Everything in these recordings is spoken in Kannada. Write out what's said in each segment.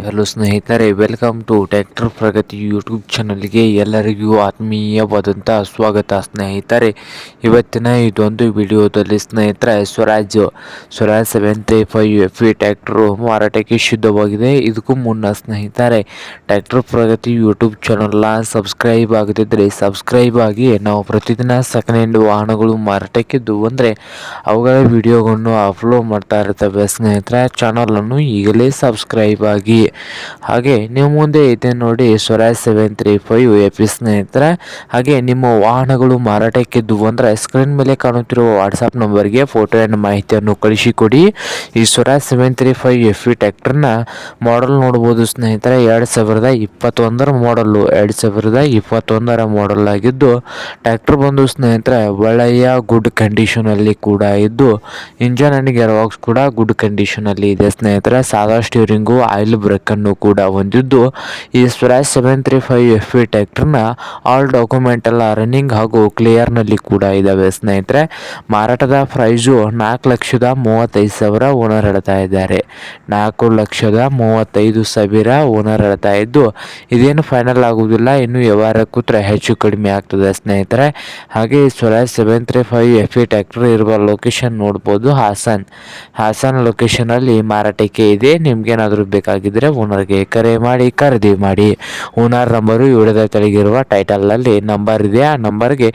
ಹಲೋ ಸ್ನೇಹಿತರೆ, welcome to tractor Pragati YouTube ಚಾನಲ್ಗೆ ಎಲ್ಲರಿಗೂ ಆತ್ಮೀಯವಾದಂಥ ಸ್ವಾಗತ. ಸ್ನೇಹಿತರೆ, ಇವತ್ತಿನ ಇದೊಂದು ವಿಡಿಯೋದಲ್ಲಿ ಸ್ನೇಹಿತರೆ ಸ್ವರಾಜ್ 735 FE ಟ್ರ್ಯಾಕ್ಟರು ಮಾರಾಟಕ್ಕೆ ಸಿದ್ಧವಾಗಿದೆ. ಇದಕ್ಕೂ ಮುನ್ನ ಸ್ನೇಹಿತರೆ, ಟ್ರ್ಯಾಕ್ಟರ್ ಪ್ರಗತಿ ಯೂಟ್ಯೂಬ್ ಚಾನಲ್ನ ಸಬ್ಸ್ಕ್ರೈಬ್ ಆಗದಿದ್ದರೆ ಸಬ್ಸ್ಕ್ರೈಬ್ ಆಗಿ. ನಾವು ಪ್ರತಿದಿನ ಸೆಕೆಂಡ್ ಹ್ಯಾಂಡ್ ವಾಹನಗಳು ಮಾರಾಟಕ್ಕಿದ್ದು ಅಂದರೆ ಅವುಗಳ ವಿಡಿಯೋಗಳನ್ನು ಅಪ್ಲೋಡ್ ಮಾಡ್ತಾ ಇರ್ತವೆ. ಸ್ನೇಹಿತರೆ, ಚಾನಲನ್ನು ಈಗಲೇ ಸಬ್ಸ್ಕ್ರೈಬ್ ಆಗಿ. ಹಾಗೆ ನೀವು ಮುಂದೆ ಇದೆ ನೋಡಿ ಸ್ವರಾಜ್ 735 FE ಸ್ನೇಹಿತರೆ. ಹಾಗೆ ನಿಮ್ಮ ವಾಹನಗಳು ಮಾರಾಟಕ್ಕಿದ್ದು ಅಂದರೆ ಸ್ಕ್ರೀನ್ ಮೇಲೆ ಕಾಣುತ್ತಿರುವ ವಾಟ್ಸಪ್ ನಂಬರ್ಗೆ ಫೋಟೋ ಆ್ಯಂಡ್ ಮಾಹಿತಿಯನ್ನು ಕಳಿಸಿಕೊಡಿ. ಈ ಸ್ವರಾಜ್ 735 FE ಟ್ರ್ಯಾಕ್ಟರ್ನ ಮಾಡಲ್ ನೋಡ್ಬೋದು ಸ್ನೇಹಿತರೆ. 2021 ಮಾಡಲ್ಲು, 2021 ಮಾಡಲ್ ಆಗಿದ್ದು ಟ್ರ್ಯಾಕ್ಟರ್ ಬಂದು ಸ್ನೇಹಿತರೆ ಒಳ್ಳೆಯ ಗುಡ್ ಕಂಡೀಷನಲ್ಲಿ ಕೂಡ ಇದ್ದು, ಇಂಜನ್ ಆ್ಯಂಡ್ ಗೇರ್ ಬಾಕ್ಸ್ ಕೂಡ ಗುಡ್ ಕಂಡೀಷನಲ್ಲಿ ಇದೆ ಸ್ನೇಹಿತರೆ. ಸಾದಾ ಸ್ಟೀರಿಂಗು, ಆಯಿಲ್ ಬ್ರೇಕನ್ನು ಕೂಡ ಹೊಂದಿದ್ದು, ಈ ಸ್ವರಾಜ್ 735 FE ಟ್ರ್ಯಾಕ್ಟರ್ನ ಆಲ್ ಡಾಕ್ಯುಮೆಂಟ್ ಎಲ್ಲ ರನ್ನಿಂಗ್ ಹಾಗೂ ಕ್ಲಿಯರ್ನಲ್ಲಿ ಕೂಡ ಇದ್ದಾವೆ ಸ್ನೇಹಿತರೆ. ಮಾರಾಟದ ಪ್ರೈಸು 4,35,000 ಓನರ್ ಹೇಳ್ತಾ ಇದ್ದಾರೆ. 4,35,000 ಓನರ್ ಹೇಳ್ತಾ ಇದ್ದು, ಇದೇನು ಫೈನಲ್ ಆಗುವುದಿಲ್ಲ, ಇನ್ನು ವ್ಯವಹಾರ ಕೂತ್ರೆ ಹೆಚ್ಚು ಕಡಿಮೆ ಆಗ್ತದೆ ಸ್ನೇಹಿತರೆ. ಹಾಗೆ ಸ್ವರಾಜ್ 735 FE ಟ್ರ್ಯಾಕ್ಟರ್ ಇರುವ ಲೊಕೇಶನ್ ನೋಡ್ಬೋದು, ಹಾಸನ್ ಲೊಕೇಶನಲ್ಲಿ ಮಾರಾಟಕ್ಕೆ ಇದೆ. ನಿಮ್ಗೇನಾದರೂ ಬೇಕಾಗಿದ್ದರೆ ಓನರ್ಗೆ ಕರೆ ಮಾಡಿ ಖರೀದಿ ಮಾಡಿ. ಓನರ್ ನಂಬರು ವಿಡಿಯೋದ ಕೆಳಗಿರುವ ಟೈಟಲ್ನಲ್ಲಿ ನಂಬರ್ ಇದೆ, ಆ ನಂಬರ್ಗೆ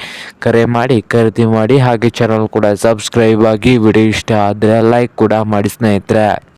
ಕರೆ ಮಾಡಿ ಖರೀದಿ ಮಾಡಿ. ಹಾಗೆ ಚಾನಲ್ ಕೂಡ ಸಬ್ಸ್ಕ್ರೈಬ್ ಆಗಿ. ವಿಡಿಯೋ ಇಷ್ಟ ಆದರೆ ಲೈಕ್ ಕೂಡ ಮಾಡಿ ಸ್ನೇಹಿತರೆ.